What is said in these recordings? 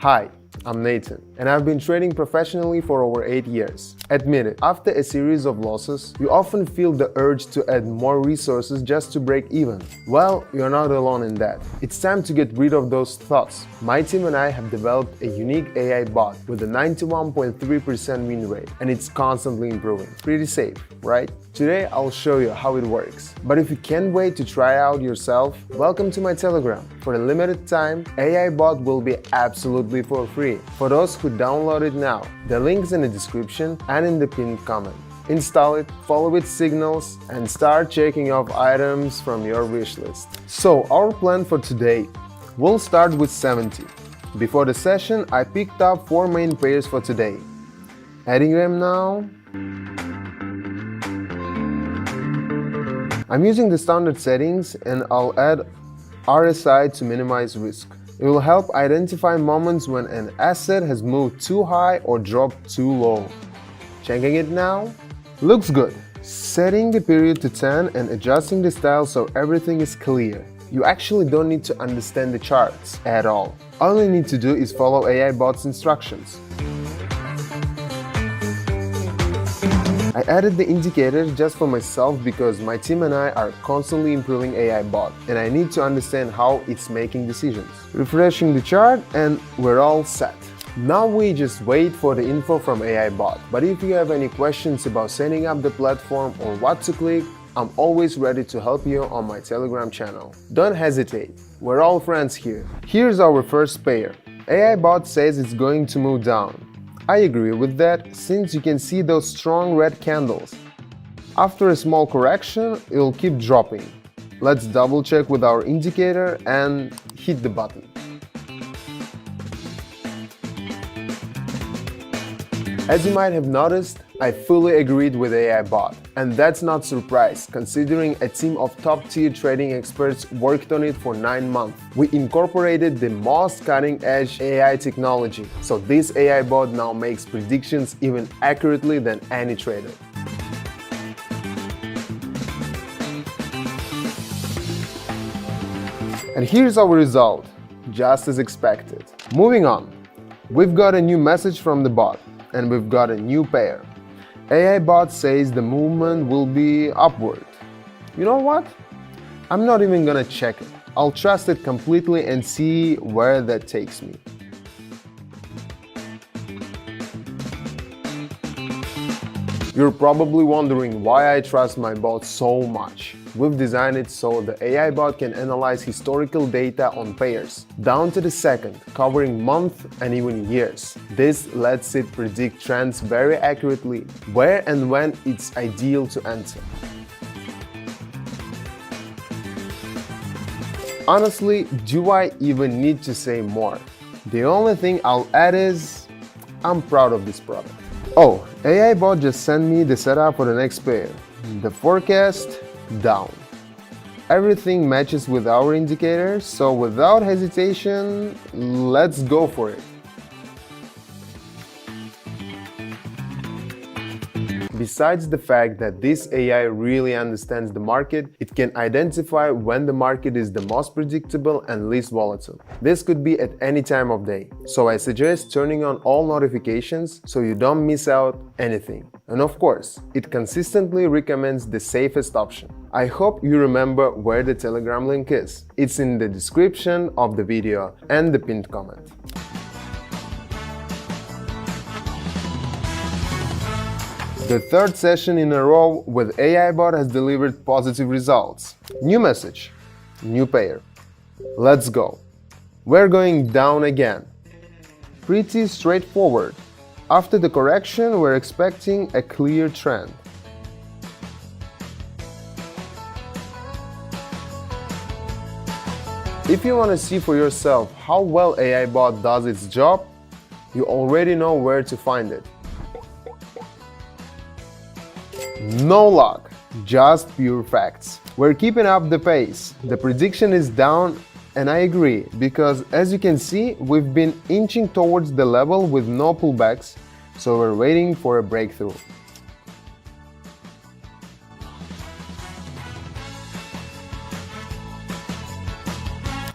Hi, I'm Nathan, and I've been trading professionally for over 8 years. Admit it, after a series of losses, you often feel the urge to add more resources just to break even. Well, you're not alone in that. It's time to get rid of those thoughts. My team and I have developed a unique AI bot with a 91.3% win rate, and it's constantly improving. Pretty safe, right? Today, I'll show you how it works. But if you can't wait to try out yourself, welcome to my Telegram. For a limited time, AI bot will be absolutely for free for those who download it now. The link's in the description and in the pinned comment. Install it, follow its signals, and start checking off items from your wish list. So, our plan for today. We'll start with 70. Before the session, I picked up 4 main pairs for today. Adding them now. I'm using the standard settings and I'll add RSI to minimize risk. It will help identify moments when an asset has moved too high or dropped too low. Checking it now. Looks good. Setting the period to 10 and adjusting the style so everything is clear. You actually don't need to understand the charts at all. All you need to do is follow AI bot's instructions. I added the indicator just for myself because my team and I are constantly improving AI bot and I need to understand how it's making decisions. Refreshing the chart and we're all set. Now we just wait for the info from AI bot. But if you have any questions about setting up the platform or what to click, I'm always ready to help you on my Telegram channel. Don't hesitate, we're all friends here. Here's our first pair. AI bot says it's going to move down. I agree with that, since you can see those strong red candles. After a small correction, it'll keep dropping. Let's double check with our indicator and hit the button. As you might have noticed, I fully agreed with AI bot. And that's not surprise, considering a team of top-tier trading experts worked on it for 9 months. We incorporated the most cutting-edge AI technology, so this AI bot now makes predictions even accurately than any trader. And here's our result, just as expected. Moving on, we've got a new message from the bot, and we've got a new pair. AI bot says the movement will be upward. You know what? I'm not even gonna check it. I'll trust it completely and see where that takes me. You're probably wondering why I trust my bot so much. We've designed it so the AI bot can analyze historical data on pairs, down to the second, covering months and even years. This lets it predict trends very accurately, where and when it's ideal to enter. Honestly, do I even need to say more? The only thing I'll add is, I'm proud of this product. Oh, AI bot just sent me the setup for the next pair. The forecast, down. Everything matches with our indicators, so without hesitation, let's go for it. Besides the fact that this AI really understands the market, it can identify when the market is the most predictable and least volatile. This could be at any time of day, so I suggest turning on all notifications so you don't miss out anything. And of course, it consistently recommends the safest option. I hope you remember where the Telegram link is. It's in the description of the video and the pinned comment. The third session in a row with AI bot has delivered positive results. New message, new pair. Let's go. We're going down again. Pretty straightforward. After the correction, we're expecting a clear trend. If you want to see for yourself how well AI bot does its job, you already know where to find it. No luck, just pure facts. We're keeping up the pace. The prediction is down, and I agree, because as you can see, we've been inching towards the level with no pullbacks, so we're waiting for a breakthrough.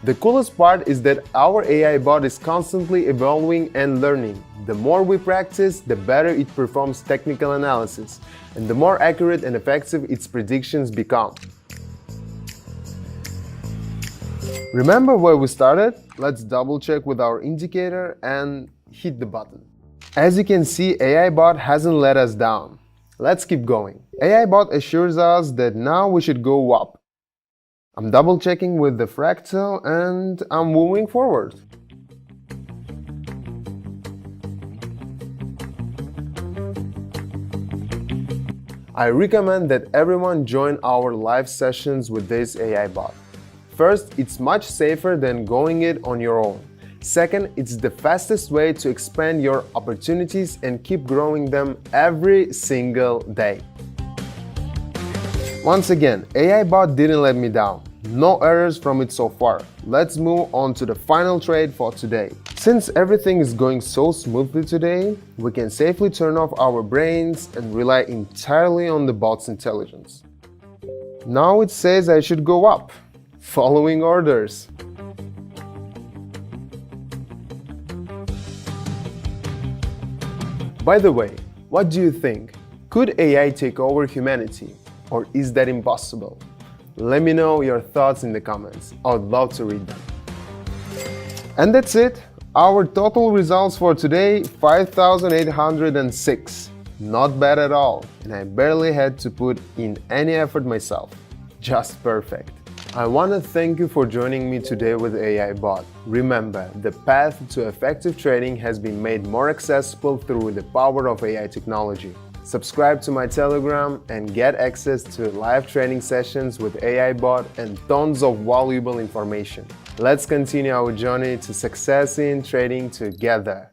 The coolest part is that our AI bot is constantly evolving and learning. The more we practice, the better it performs technical analysis, and the more accurate and effective its predictions become. Remember where we started? Let's double check with our indicator and hit the button. As you can see, AI bot hasn't let us down. Let's keep going. AI bot assures us that now we should go up. I'm double checking with the fractal and I'm moving forward. I recommend that everyone join our live sessions with this AI bot. First, it's much safer than going it on your own. Second, it's the fastest way to expand your opportunities and keep growing them every single day. Once again, AI bot didn't let me down. No errors from it so far. Let's move on to the final trade for today. Since everything is going so smoothly today, we can safely turn off our brains and rely entirely on the bot's intelligence. Now it says I should go up, following orders. By the way, what do you think? Could AI take over humanity? Or is that impossible? Let me know your thoughts in the comments. I would love to read them. And that's it. Our total results for today, 5,806. Not bad at all. And I barely had to put in any effort myself. Just perfect. I want to thank you for joining me today with AI Bot. Remember, the path to effective trading has been made more accessible through the power of AI technology. Subscribe to my Telegram and get access to live training sessions with AI Bot and tons of valuable information. Let's continue our journey to success in trading together.